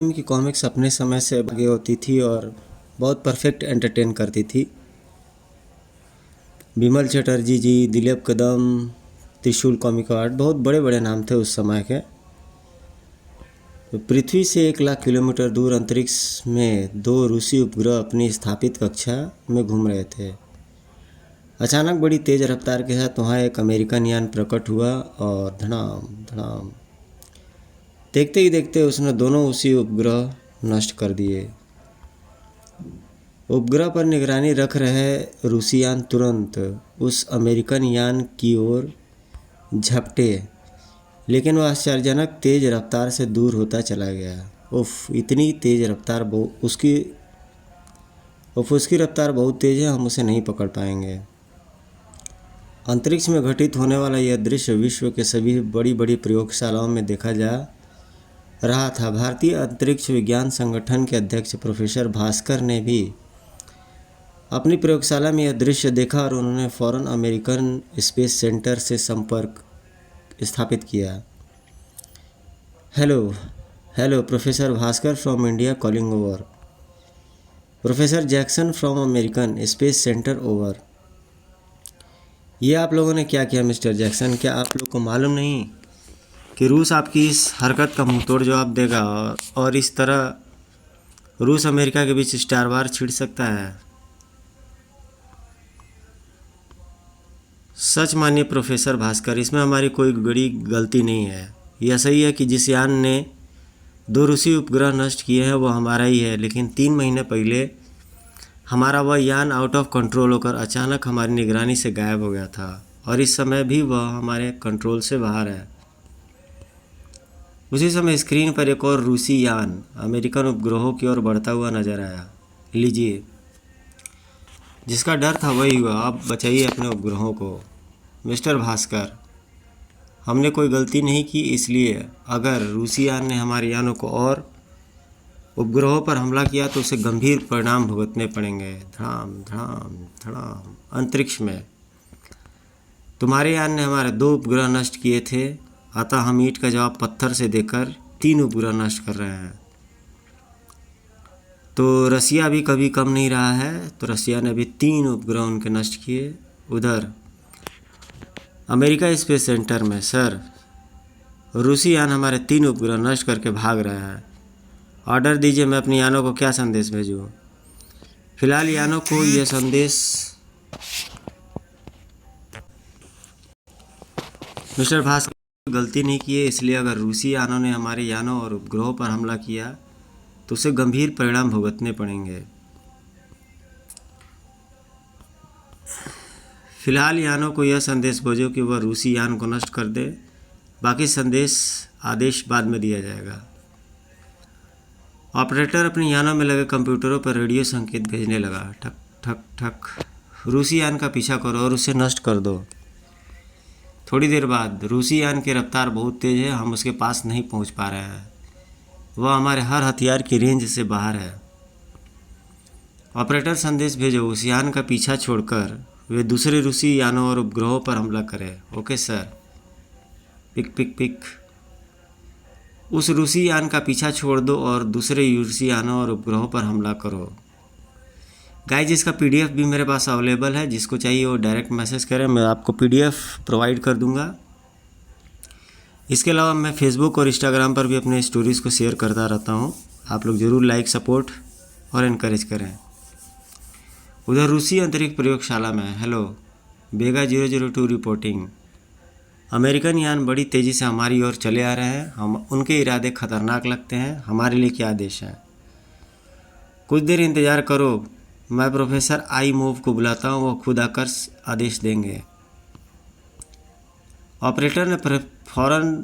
की कॉमिक्स अपने समय से आगे होती थी और बहुत परफेक्ट एंटरटेन करती थी। बिमल चटर्जी जी, दिलीप कदम, त्रिशूल कॉमिक आर्ट, बहुत बड़े बड़े नाम थे उस समय के। तो पृथ्वी से 1 लाख किलोमीटर दूर अंतरिक्ष में दो रूसी उपग्रह अपनी स्थापित कक्षा में घूम रहे थे। अचानक बड़ी तेज़ रफ्तार के साथ वहाँ एक अमेरिकन यान प्रकट हुआ और धड़ाम धड़ाम, देखते ही देखते उसने दोनों उसी उपग्रह नष्ट कर दिए। उपग्रह पर निगरानी रख रहे रूसी यान तुरंत उस अमेरिकन यान की ओर झपटे, लेकिन वह आश्चर्यजनक तेज़ रफ्तार से दूर होता चला गया। इतनी तेज़ रफ्तार उसकी रफ्तार बहुत तेज़ है, हम उसे नहीं पकड़ पाएंगे। अंतरिक्ष में घटित होने वाला यह दृश्य विश्व के सभी बड़ी बड़ी प्रयोगशालाओं में देखा जा रहा था। भारतीय अंतरिक्ष विज्ञान संगठन के अध्यक्ष प्रोफेसर भास्कर ने भी अपनी प्रयोगशाला में यह दृश्य देखा और उन्होंने फौरन अमेरिकन स्पेस सेंटर से संपर्क स्थापित किया। Hello hello, professor Bhaskar from India calling over. Professor Jackson from American space centre over. ये आप लोगों ने क्या किया मिस्टर जैक्सन? क्या आप लोग को मालूम नहीं कि रूस आपकी इस हरकत का मुंहतोड़ जवाब देगा और इस तरह रूस अमेरिका के बीच स्टार वार छिड़ सकता है? सच मानिए प्रोफेसर भास्कर, इसमें हमारी कोई बड़ी गलती नहीं है। यह सही है कि जिस यान ने दो रूसी उपग्रह नष्ट किए हैं वो हमारा ही है, लेकिन 3 महीने पहले हमारा वह यान आउट ऑफ कंट्रोल होकर अचानक हमारी निगरानी से गायब हो गया था और इस समय भी वह हमारे कंट्रोल से बाहर है। उसी समय स्क्रीन पर एक और रूसी यान अमेरिकन उपग्रहों की ओर बढ़ता हुआ नजर आया। लीजिए, जिसका डर था वही हुआ। आप बचाइए अपने उपग्रहों को। मिस्टर भास्कर, हमने कोई गलती नहीं की, इसलिए अगर रूसी यान ने हमारे यानों को और उपग्रहों पर हमला किया तो उसे गंभीर परिणाम भुगतने पड़ेंगे। धड़ाम धड़ाम धड़ाम। अंतरिक्ष में तुम्हारे यान ने हमारे 2 उपग्रह नष्ट किए थे, अतः हम ईंट का जवाब पत्थर से देकर 3 उपग्रह नष्ट कर रहे हैं। तो रसिया भी कभी कम नहीं रहा है, तो रसिया ने भी 3 उपग्रह उनके नष्ट किए। उधर अमेरिका स्पेस सेंटर में सर, रूसी यान हमारे 3 उपग्रह नष्ट करके भाग रहा है। ऑर्डर दीजिए, मैं अपनी यानों को क्या संदेश भेजूँ? फिलहाल यानों को यह संदेश मिस्टर भास्कर गलती नहीं की है, इसलिए अगर रूसी यानों ने हमारे यानों और उपग्रहों पर हमला किया तो उसे गंभीर परिणाम भुगतने पड़ेंगे। फिलहाल यानों को यह संदेश भेजो कि वह रूसी यान को नष्ट कर दे, बाकी संदेश आदेश बाद में दिया जाएगा। ऑपरेटर अपने यानों में लगे कंप्यूटरों पर रेडियो संकेत भेजने लगा। ठक ठक ठक। रूसी यान का पीछा करो और उसे नष्ट कर दो। थोड़ी देर बाद, रूसी यान की रफ्तार बहुत तेज़ है, हम उसके पास नहीं पहुंच पा रहे हैं। वह हमारे हर हथियार की रेंज से बाहर है। ऑपरेटर संदेश भेजो, उस यान का पीछा छोड़कर वे दूसरे रूसी यानों और उपग्रहों पर हमला करें। Okay sir. Pick pick pick. उस रूसी यान का पीछा छोड़ दो और दूसरे रूसी यानों और उपग्रहों पर हमला करो। गाइज, इसका पीडीएफ भी मेरे पास अवेलेबल है, जिसको चाहिए वो डायरेक्ट मैसेज करें, मैं आपको पीडीएफ प्रोवाइड कर दूंगा। इसके अलावा मैं फेसबुक और इंस्टाग्राम पर भी अपने स्टोरीज़ को शेयर करता रहता हूँ। आप लोग ज़रूर लाइक, सपोर्ट और इनकरेज करें। उधर रूसी अंतरिक्ष प्रयोगशाला में हेलो, बेगा 002 रिपोर्टिंग। अमेरिकन यान बड़ी तेज़ी से हमारी ओर चले आ रहे हैं। हम उनके इरादे खतरनाक लगते हैं। हमारे लिए क्या आदेश है? कुछ देर इंतज़ार करो, मैं प्रोफेसर आई मूव को बुलाता हूँ, वो खुद आकर आदेश देंगे। ऑपरेटर ने फौरन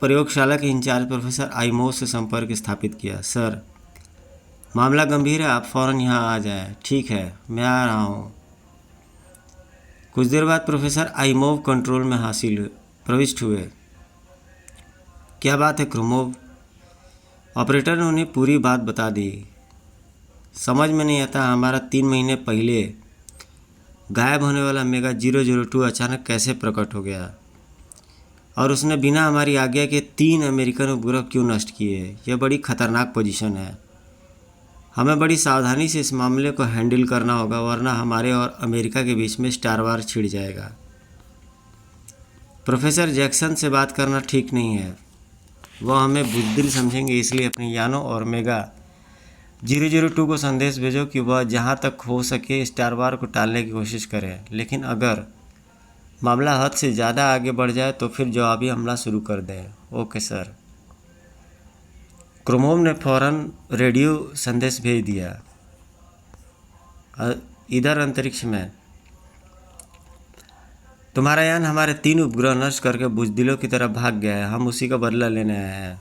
प्रयोगशाला के इंचार्ज प्रोफेसर आई मूव से संपर्क स्थापित किया। सर, मामला गंभीर है, आप फौरन यहाँ आ जाएं। ठीक है, मैं आ रहा हूँ। कुछ देर बाद प्रोफेसर आइमोव कंट्रोल में प्रविष्ट हुए। क्या बात है क्रोमोव? ऑपरेटर ने उन्हें पूरी बात बता दी। समझ में नहीं आता, हमारा 3 महीने पहले गायब होने वाला मेगा 002 अचानक कैसे प्रकट हो गया। और उसने बिना हमारी आज्ञा के 3 अमेरिकन उपग्रह क्यों नष्ट किए? यह बड़ी खतरनाक पोजीशन है। हमें बड़ी सावधानी से इस मामले को हैंडल करना होगा, वरना हमारे और अमेरिका के बीच में स्टार वार छिड़ जाएगा। प्रोफेसर जैक्सन से बात करना ठीक नहीं है। वह हमें बुज़दिल समझेंगे, इसलिए अपने यानो और मेगा 002 को संदेश भेजो कि वह जहां तक हो सके स्टार वार को टालने की कोशिश करे। लेकिन अगर मामला हद से ज़्यादा आगे बढ़ जाए तो फिर जवाबी हमला शुरू कर दें। Okay sir. क्रोमोम ने फौरन रेडियो संदेश भेज दिया। इधर अंतरिक्ष में तुम्हारा यान हमारे 3 उपग्रह नष्ट करके बुज़दिलों की तरफ भाग गया है। हम उसी का बदला लेने आए हैं।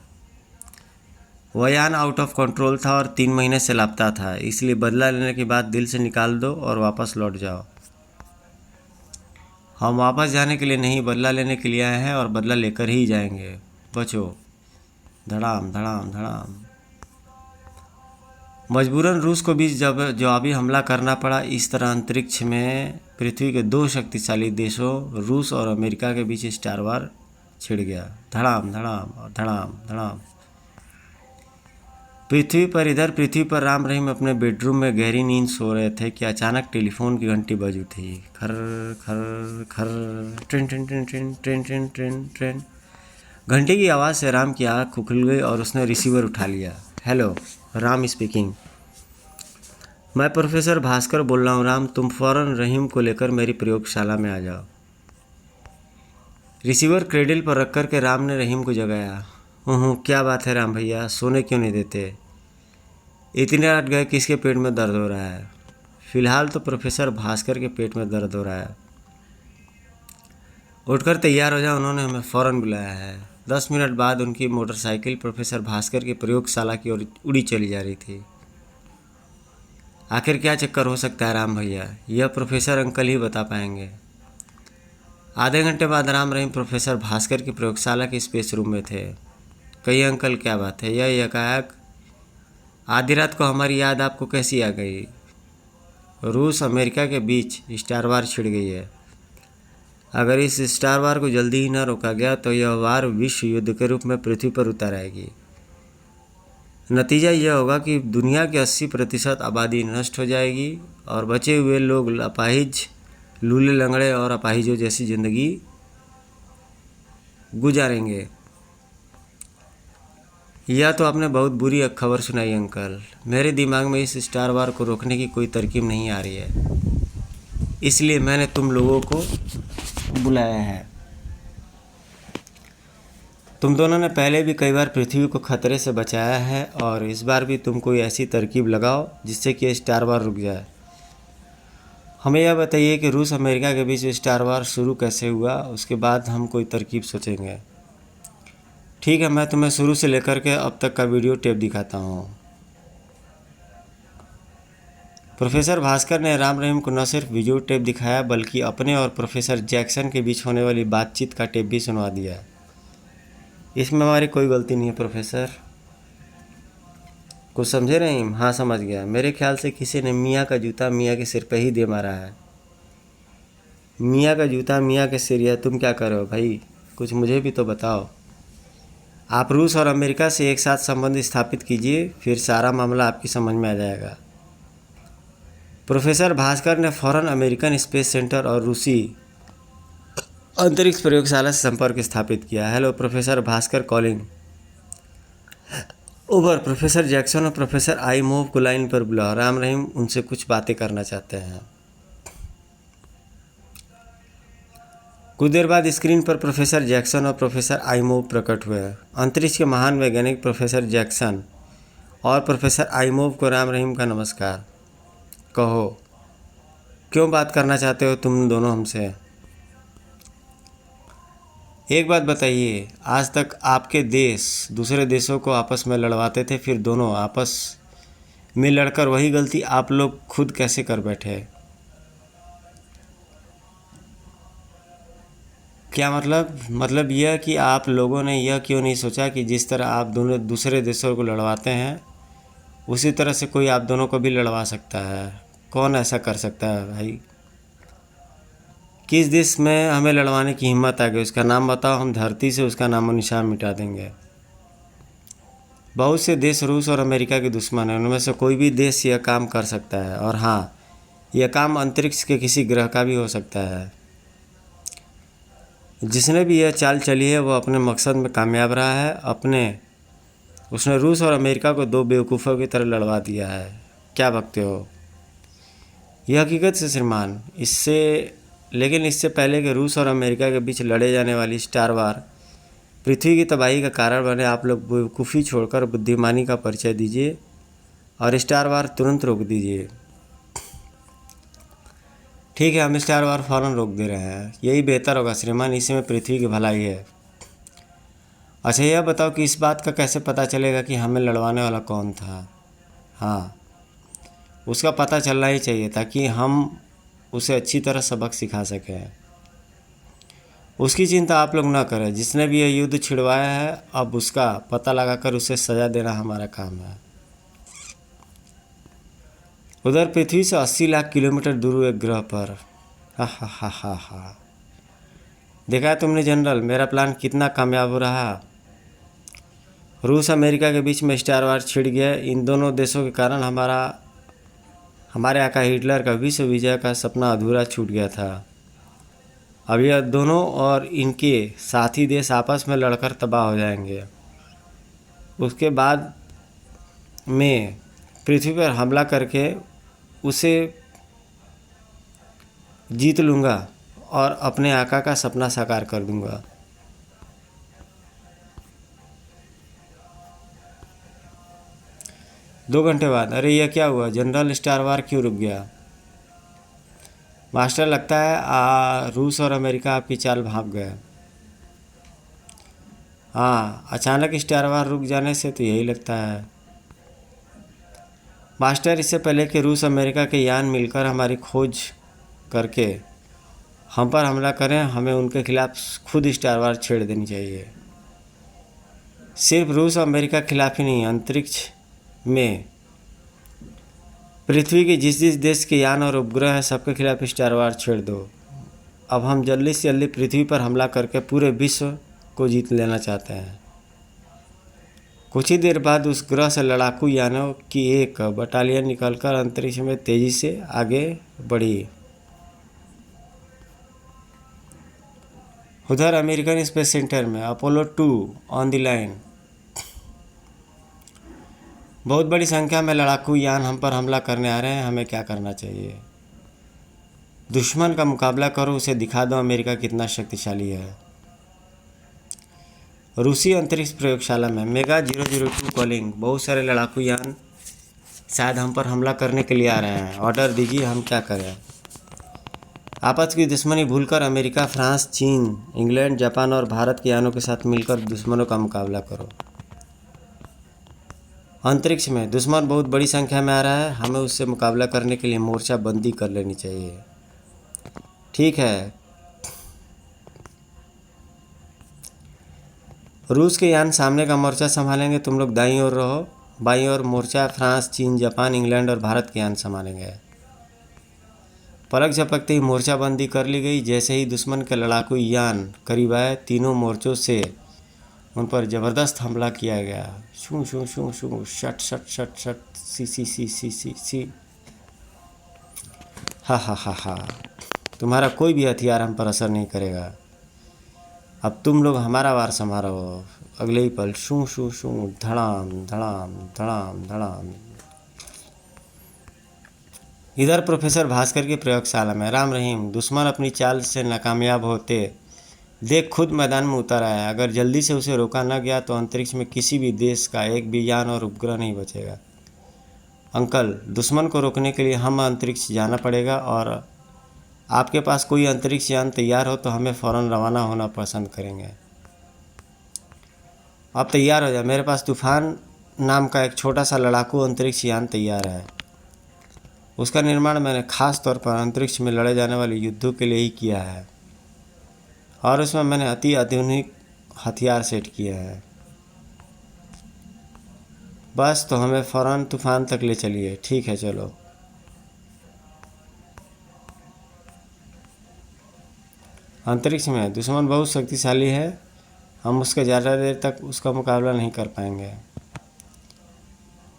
वह यान आउट ऑफ कंट्रोल था और 3 महीने से लापता था, इसलिए बदला लेने की बात दिल से निकाल दो और वापस लौट जाओ। हम वापस जाने के लिए नहीं, बदला लेने के लिए आए हैं और बदला लेकर ही जाएंगे। बचो। धड़ाम धड़ाम धड़ाम। मजबूरन रूस को भी जब जवाबी हमला करना पड़ा। इस तरह अंतरिक्ष में पृथ्वी के 2 शक्तिशाली देशों रूस और अमेरिका के बीच स्टार वार छिड़ गया। धड़ाम धड़ाम और धड़ाम धड़ाम। पृथ्वी पर राम रहीम अपने बेडरूम में गहरी नींद सो रहे थे कि अचानक टेलीफोन की घंटी बज उठी। खर खर खर। Train train train train train train train train. घंटी की आवाज़ से राम की आँख खुल गई और उसने रिसीवर उठा लिया। Hello, Ram speaking. मैं प्रोफेसर भास्कर बोल रहा हूँ। राम, तुम फ़ौरन रहीम को लेकर मेरी प्रयोगशाला में आ जाओ। रिसीवर क्रेडिल पर रख कर के राम ने रहीम को जगाया। क्या बात है राम भैया, सोने क्यों नहीं देते? इतनी रात गए, किसके पेट में दर्द हो रहा है? फ़िलहाल तो प्रोफेसर भास्कर के पेट में दर्द हो रहा है। उठकर तैयार हो जाओ, उन्होंने हमें फ़ौरन बुलाया है। 10 मिनट बाद उनकी मोटरसाइकिल प्रोफेसर भास्कर की प्रयोगशाला की ओर उड़ी चली जा रही थी। आखिर क्या चक्कर हो सकता है राम भैया? यह प्रोफेसर अंकल ही बता पाएंगे। आधे घंटे बाद राम रहीम प्रोफेसर भास्कर की प्रयोगशाला के स्पेस रूम में थे। कहिए अंकल, क्या बात है? यह एकाएक आधी रात को हमारी याद आपको कैसी आ गई? रूस अमेरिका के बीच स्टार वार छिड़ गई है। अगर इस स्टार वार को जल्दी ही न रोका गया तो यह वार विश्व युद्ध के रूप में पृथ्वी पर उतर आएगी। नतीजा यह होगा कि दुनिया की 80% आबादी नष्ट हो जाएगी और बचे हुए लोग अपाहिज, लूले लंगड़े और अपाहिजों जैसी ज़िंदगी गुजारेंगे। यह तो आपने बहुत बुरी खबर सुनाई अंकल। मेरे दिमाग में इस स्टार वार को रोकने की कोई तरकीब नहीं आ रही है, इसलिए मैंने तुम लोगों को बुलाया है। तुम दोनों ने पहले भी कई बार पृथ्वी को खतरे से बचाया है और इस बार भी तुम कोई ऐसी तरकीब लगाओ जिससे कि स्टार वार रुक जाए। हमें यह बताइए कि रूस अमेरिका के बीच स्टार वार शुरू कैसे हुआ, उसके बाद हम कोई तरकीब सोचेंगे। ठीक है, मैं तुम्हें शुरू से लेकर के अब तक का वीडियो टेप दिखाता हूँ। प्रोफेसर भास्कर ने राम रहीम को न सिर्फ वीडियो टेप दिखाया बल्कि अपने और प्रोफेसर जैक्सन के बीच होने वाली बातचीत का टेप भी सुनवा दिया। इसमें हमारी कोई गलती नहीं है प्रोफेसर। कुछ समझे रहीम? हाँ समझ गया। मेरे ख्याल से किसी ने मियाँ का जूता मियाँ के सिर पे ही दे मारा है। मियाँ का जूता मियाँ के सिर, या तुम क्या कर रहे हो भाई? कुछ मुझे भी तो बताओ। आप रूस और अमेरिका से एक साथ संबंध स्थापित कीजिए, फिर सारा मामला आपकी समझ में आ जाएगा। प्रोफेसर भास्कर ने फौरन अमेरिकन स्पेस सेंटर और रूसी अंतरिक्ष प्रयोगशाला से संपर्क स्थापित किया। Hello, professor Bhaskar calling over. Professor Jackson और प्रोफेसर आईमोव को लाइन पर बुलाओ। राम रहीम उनसे कुछ बातें करना चाहते हैं। कुछ देर बाद स्क्रीन पर प्रोफेसर जैक्सन और प्रोफेसर आईमोव प्रकट हुए। अंतरिक्ष के महान वैज्ञानिक प्रोफेसर जैक्सन और प्रोफेसर आईमोव को राम रहीम का नमस्कार। कहो, क्यों बात करना चाहते हो तुम दोनों हमसे? एक बात बताइए, आज तक आपके देश दूसरे देशों को आपस में लड़वाते थे, फिर दोनों आपस में लड़कर वही गलती आप लोग खुद कैसे कर बैठे? क्या मतलब यह कि आप लोगों ने यह क्यों नहीं सोचा कि जिस तरह आप दोनों दूसरे देशों को लड़वाते हैं उसी तरह से कोई आप दोनों को भी लड़वा सकता है? कौन ऐसा कर सकता है भाई? किस देश में हमें लड़वाने की हिम्मत आ गई, उसका नाम बताओ, हम धरती से उसका नामो निशान मिटा देंगे। बहुत से देश रूस और अमेरिका के दुश्मन हैं, उनमें से कोई भी देश यह काम कर सकता है। और हाँ, यह काम अंतरिक्ष के किसी ग्रह का भी हो सकता है। जिसने भी यह चाल चली है वो अपने मकसद में कामयाब रहा है। उसने रूस और अमेरिका को दो बेवकूफ़ों की तरह लड़वा दिया है। क्या बकते हो? यह हकीकत से श्रीमान, लेकिन इससे पहले कि रूस और अमेरिका के बीच लड़े जाने वाली स्टार वार पृथ्वी की तबाही का कारण बने, आप लोग बेवकूफ़ी छोड़कर बुद्धिमानी का परिचय दीजिए और स्टार वार तुरंत रोक दीजिए। ठीक है, हम स्टार वार फ़ौरन रोक दे रहे हैं। यही बेहतर होगा श्रीमान, इसी में पृथ्वी की भलाई है। अच्छा, यह बताओ कि इस बात का कैसे पता चलेगा कि हमें लड़वाने वाला कौन था? हाँ, उसका पता चलना ही चाहिए ताकि हम उसे अच्छी तरह सबक सिखा सकें। उसकी चिंता आप लोग ना करें। जिसने भी यह युद्ध छिड़वाया है, अब उसका पता लगाकर उसे सज़ा देना हमारा काम है। उधर पृथ्वी से 80 लाख किलोमीटर दूर एक ग्रह पर, हा हा हा हा हा, देखा है तुमने जनरल, मेरा प्लान कितना कामयाब हो रहा। रूस अमेरिका के बीच में स्टार वार छिड़ गया। इन दोनों देशों के कारण हमारे आका हिटलर का विश्व विजय का सपना अधूरा छूट गया था। अब यह दोनों और इनके साथी देश आपस में लड़कर तबाह हो जाएंगे। उसके बाद मैं पृथ्वी पर हमला करके उसे जीत लूँगा और अपने आका का सपना साकार कर दूँगा। दो घंटे बाद, अरे यह क्या हुआ जनरल, स्टार वार क्यों रुक गया? मास्टर, लगता है रूस और अमेरिका आपकी चाल भांप गए। हाँ, अचानक स्टार वार रुक जाने से तो यही लगता है। मास्टर, इससे पहले कि रूस अमेरिका के यान मिलकर हमारी खोज करके हम पर हमला करें, हमें उनके खिलाफ खुद स्टार वार छेड़ देनी चाहिए। सिर्फ रूस और अमेरिका के खिलाफ ही नहीं, अंतरिक्ष में पृथ्वी के जिस जिस देश के यान और उपग्रह है सबके खिलाफ स्टार वार छेड़ दो। अब हम जल्दी से जल्दी पृथ्वी पर हमला करके पूरे विश्व को जीत लेना चाहते हैं। कुछ ही देर बाद उस ग्रह से लड़ाकू यानों की एक बटालियन निकलकर अंतरिक्ष में तेजी से आगे बढ़ी। उधर अमेरिकन स्पेस सेंटर में अपोलो 2 ऑन द लाइन। बहुत बड़ी संख्या में लड़ाकू यान हम पर हमला करने आ रहे हैं, हमें क्या करना चाहिए? दुश्मन का मुकाबला करो, उसे दिखा दो अमेरिका कितना शक्तिशाली है। रूसी अंतरिक्ष प्रयोगशाला में मेगा 002 कॉलिंग। बहुत सारे लड़ाकू यान शायद हम पर हमला करने के लिए आ रहे हैं, ऑर्डर दीजिए, हम क्या करें? आपस की दुश्मनी भूलकर अमेरिका, फ्रांस, चीन, इंग्लैंड, जापान और भारत के यानों के साथ मिलकर दुश्मनों का मुकाबला करो। अंतरिक्ष में दुश्मन बहुत बड़ी संख्या में आ रहा है, हमें उससे मुकाबला करने के लिए मोर्चा बंदी कर लेनी चाहिए। ठीक है, रूस के यान सामने का मोर्चा संभालेंगे, तुम लोग दाईं ओर रहो। बाईं ओर मोर्चा फ्रांस, चीन, जापान, इंग्लैंड और भारत के यान संभालेंगे। पलक झपकते ही मोर्चा बंदी कर ली गई। जैसे ही दुश्मन के लड़ाकू यान करीब आए, तीनों मोर्चों से उन पर ज़बरदस्त हमला किया गया। शू शू शू शू, शट शट शट शट, सी सी सी सी सी सी, हा हा हा हा। तुम्हारा कोई भी हथियार हम पर असर नहीं करेगा। अब तुम लोग हमारा वार संभालो। अगले ही पल शू शू शू, धड़ाम धड़ाम धड़ाम धड़ाम। इधर प्रोफेसर भास्कर की प्रयोगशाला में, राम रहीम, दुश्मन अपनी चाल से नाकामयाब होते देख खुद मैदान में उतर आया। अगर जल्दी से उसे रोका न गया तो अंतरिक्ष में किसी भी देश का एक भी यान और उपग्रह नहीं बचेगा। अंकल, दुश्मन को रोकने के लिए हम अंतरिक्ष जाना पड़ेगा, और आपके पास कोई अंतरिक्ष यान तैयार हो तो हमें फ़ौरन रवाना होना पसंद करेंगे। आप तैयार हो जाए, मेरे पास तूफान नाम का एक छोटा सा लड़ाकू अंतरिक्ष यान तैयार है। उसका निर्माण मैंने खास तौर पर अंतरिक्ष में लड़े जाने वाले युद्धों के लिए ही किया है, और उसमें मैंने अति आधुनिक हथियार सेट किए हैं। बस तो हमें फ़ौरन तूफान तक ले चलिए। ठीक है, चलो। अंतरिक्ष में दुश्मन बहुत शक्तिशाली है, हम उसके ज़्यादा देर तक उसका मुकाबला नहीं कर पाएंगे।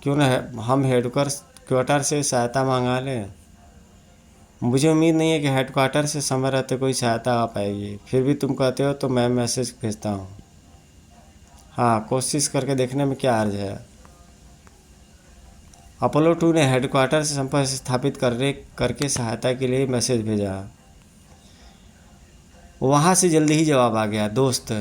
क्यों न हम हेडक्वार्टर से सहायता मंगा लें। मुझे उम्मीद नहीं है कि हेडक्वार्टर से समय रहते कोई सहायता आ पाएगी, फिर भी तुम कहते हो तो मैं मैसेज भेजता हूँ। हाँ, कोशिश करके देखने में क्या हर्ज है। अपोलो 2 ने हेडक्वार्टर से संपर्क स्थापित करके सहायता के लिए मैसेज भेजा। वहाँ से जल्दी ही जवाब आ गया, दोस्त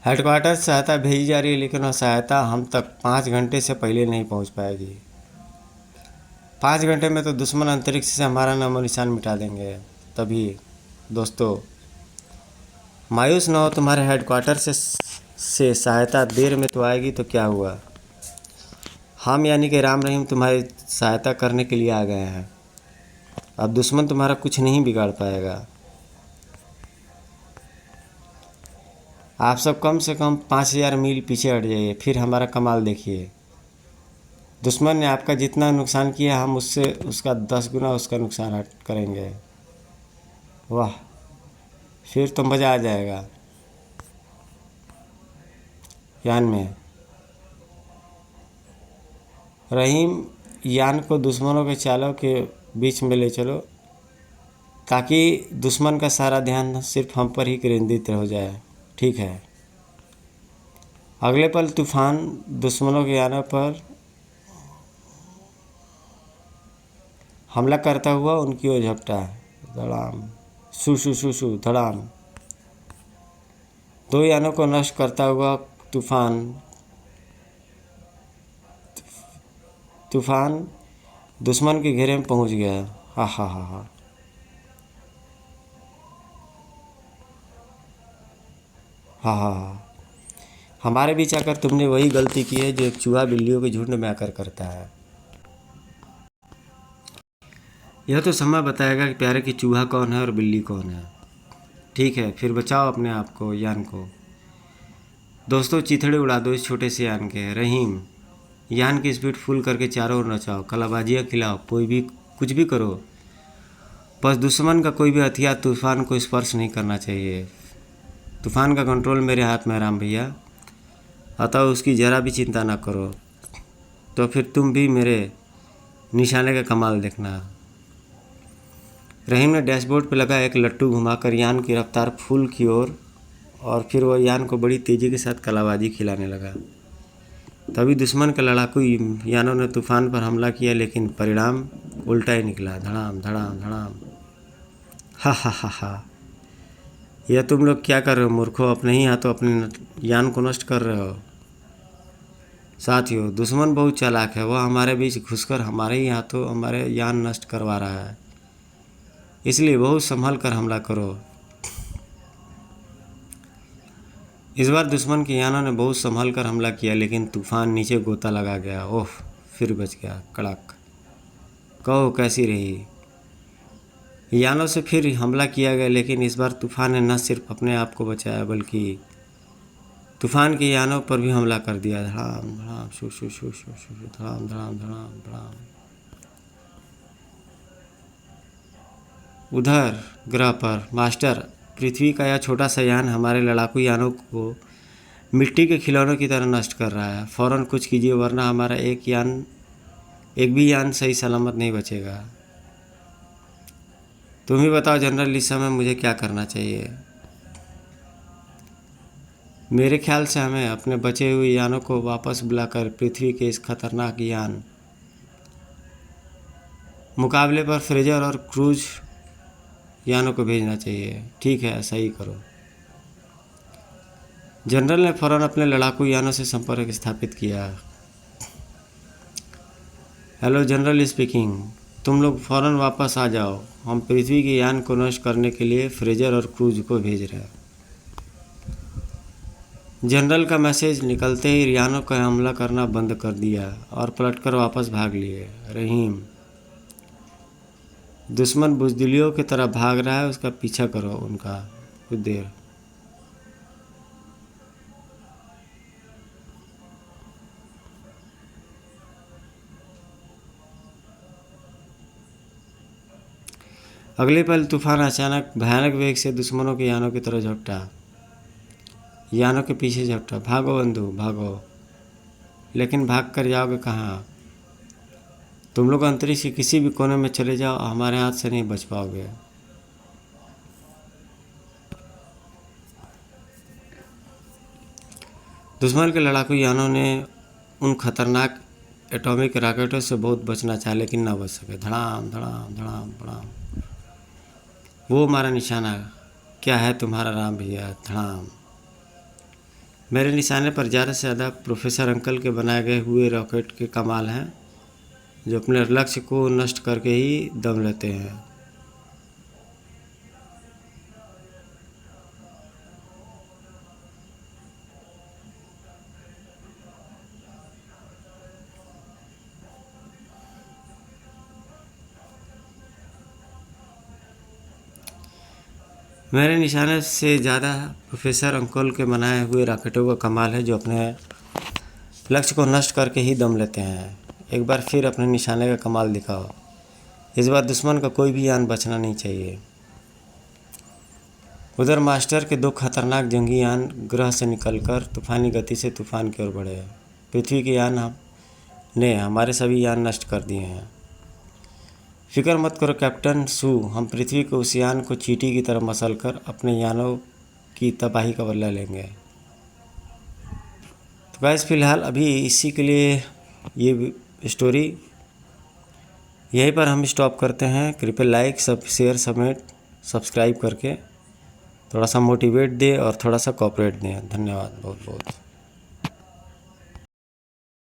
हेडक्वार्टर से सहायता भेजी जा रही है, लेकिन वह सहायता हम तक 5 घंटे से पहले नहीं पहुँच पाएगी। 5 घंटे में तो दुश्मन अंतरिक्ष से हमारा नाम और निशान मिटा देंगे। तभी दोस्तों मायूस न हो, तुम्हारे हेडक्वार्टर से सहायता देर में तो आएगी तो क्या हुआ। हम यानी कि राम रहीम तुम्हारी सहायता करने के लिए आ गए हैं। अब दुश्मन तुम्हारा कुछ नहीं बिगाड़ पाएगा। आप सब कम से कम 5000 मील पीछे हट जाइए, फिर हमारा कमाल देखिए। दुश्मन ने आपका जितना नुकसान किया, हम उससे उसका 10 गुना उसका नुकसान हट करेंगे। वाह, फिर तो मज़ा आ जाएगा। यान में रहीम, यान को दुश्मनों के चालों के बीच में ले चलो, ताकि दुश्मन का सारा ध्यान सिर्फ हम पर ही केंद्रित हो जाए। ठीक है। अगले पल तूफान दुश्मनों के यानों पर हमला करता हुआ उनकी ओर झपटा। धड़ाम, शू शू शू शू, धड़ाम। 2 यानों को नष्ट करता हुआ तूफान दुश्मन के घेरे में पहुंच गया। हा हा हा हा। हा हा हा। हमारे बीच आकर तुमने वही गलती की है जो एक चूहा बिल्लियों के झुंड में आकर करता है। यह तो समय बताएगा कि प्यारे की चूहा कौन है और बिल्ली कौन है। ठीक है, फिर बचाओ अपने आप को, यान को। दोस्तों चिथड़े उड़ा दो इस छोटे से यान के। रहीम, यान की स्पीड फुल करके चारों ओर नचाओ, कलाबाजियाँ खिलाओ, कोई भी कुछ भी करो, बस दुश्मन का कोई भी हथियार तूफान को स्पर्श नहीं करना चाहिए। तूफान का कंट्रोल मेरे हाथ में है राम भैया, अतः उसकी ज़रा भी चिंता ना करो। तो फिर तुम भी मेरे निशाने का कमाल देखना। रहीम ने डैशबोर्ड पर लगा एक लट्टू घुमाकर यान की रफ्तार फुल की ओर, और फिर वह यान को बड़ी तेज़ी के साथ कलाबाजी खिलाने लगा। तभी दुश्मन के लड़ाकू यानों ने तूफान पर हमला किया, लेकिन परिणाम उल्टा ही निकला। धड़ाम धड़ाम धड़ाम। हा हा हा हा। यह तुम लोग क्या कर रहे हो मूर्खों, अपने ही हाथों अपने यान को नष्ट कर रहे हो। साथियों दुश्मन बहुत चालाक है, वह हमारे बीच घुसकर हमारे ही हाथों हमारे यान नष्ट करवा रहा है, इसलिए बहुत संभल कर हमला करो। इस बार दुश्मन के यानों ने बहुत संभल कर हमला किया, लेकिन तूफान नीचे गोता लगा गया। ओह, फिर बच गया। कड़क। कहो कैसी रही। यानों से फिर हमला किया गया, लेकिन इस बार तूफान ने न सिर्फ अपने आप को बचाया, बल्कि तूफान के यानों पर भी हमला कर दिया। धड़ाम धड़ाम शू शू शू शू शू, धड़ाम धड़ाम धड़ाम धड़ाम। उधर ग्रह पर मास्टर, पृथ्वी का यह छोटा सा यान हमारे लड़ाकू यानों को मिट्टी के खिलौनों की तरह नष्ट कर रहा है। फ़ौरन कुछ कीजिए, वरना हमारा एक भी यान सही सलामत नहीं बचेगा। तुम ही बताओ जनरल, इस समय मुझे क्या करना चाहिए। मेरे ख्याल से हमें अपने बचे हुए यानों को वापस बुलाकर पृथ्वी के इस खतरनाक यान मुकाबले पर फ्रेजर और क्रूज यानों को भेजना चाहिए। ठीक है, ऐसा ही करो। जनरल ने फौरन अपने लड़ाकू यानों से संपर्क स्थापित किया। हेलो जनरल स्पीकिंग, तुम लोग फ़ौरन वापस आ जाओ, हम पृथ्वी के यान को नष्ट करने के लिए फ्रेजर और क्रूज को भेज रहे हैं। जनरल का मैसेज निकलते ही यानों का हमला करना बंद कर दिया और पलटकर वापस भाग लिए। रहीम, दुश्मन बुज़दिलों की तरह भाग रहा है, उसका पीछा करो उनका कुछ देर। अगले पल तूफान अचानक भयानक वेग से दुश्मनों के यानों की तरफ झपटा। यानों के पीछे झपटा। भागो बंधु भागो, लेकिन भाग कर जाओगे कहाँ? तुम लोग अंतरिक्ष के किसी भी कोने में चले जाओ, हमारे हाथ से नहीं बच पाओगे। दुश्मन के लड़ाकू यानों ने उन खतरनाक एटॉमिक रॉकेटों से बहुत बचना चाहा, लेकिन ना बच सके। धड़ाम धड़ाम धड़ाम धड़ाम। वो हमारा निशाना, क्या है तुम्हारा नाम भैया? धड़ाम। मेरे निशाने पर ज़्यादा से ज़्यादा प्रोफेसर अंकल के बनाए गए हुए रॉकेट के कमाल हैं, जो अपने लक्ष्य को नष्ट करके ही दम लेते हैं। मेरे निशाने से ज़्यादा प्रोफेसर अंकल के बनाए हुए रॉकेटों का कमाल है, जो अपने लक्ष्य को नष्ट करके ही दम लेते हैं। एक बार फिर अपने निशाने का कमाल दिखाओ। इस बार दुश्मन का कोई भी यान बचना नहीं चाहिए। उधर मास्टर के 2 खतरनाक जंगी यान ग्रह से निकलकर तूफानी गति से तूफान की ओर बढ़े। पृथ्वी के यान ने हमारे सभी यान नष्ट कर दिए हैं। फिक्र मत करो कैप्टन सू, हम पृथ्वी के उस यान को चींटी की तरह मसलकर अपने यानों की तबाही का बदला लेंगे। तो गाइस फिलहाल अभी इसी के लिए ये स्टोरी यहीं पर हम स्टॉप करते हैं। कृपया लाइक सब शेयर समेत सब्सक्राइब करके थोड़ा सा मोटिवेट दें और थोड़ा सा कोऑपरेट दें। धन्यवाद बहुत बहुत।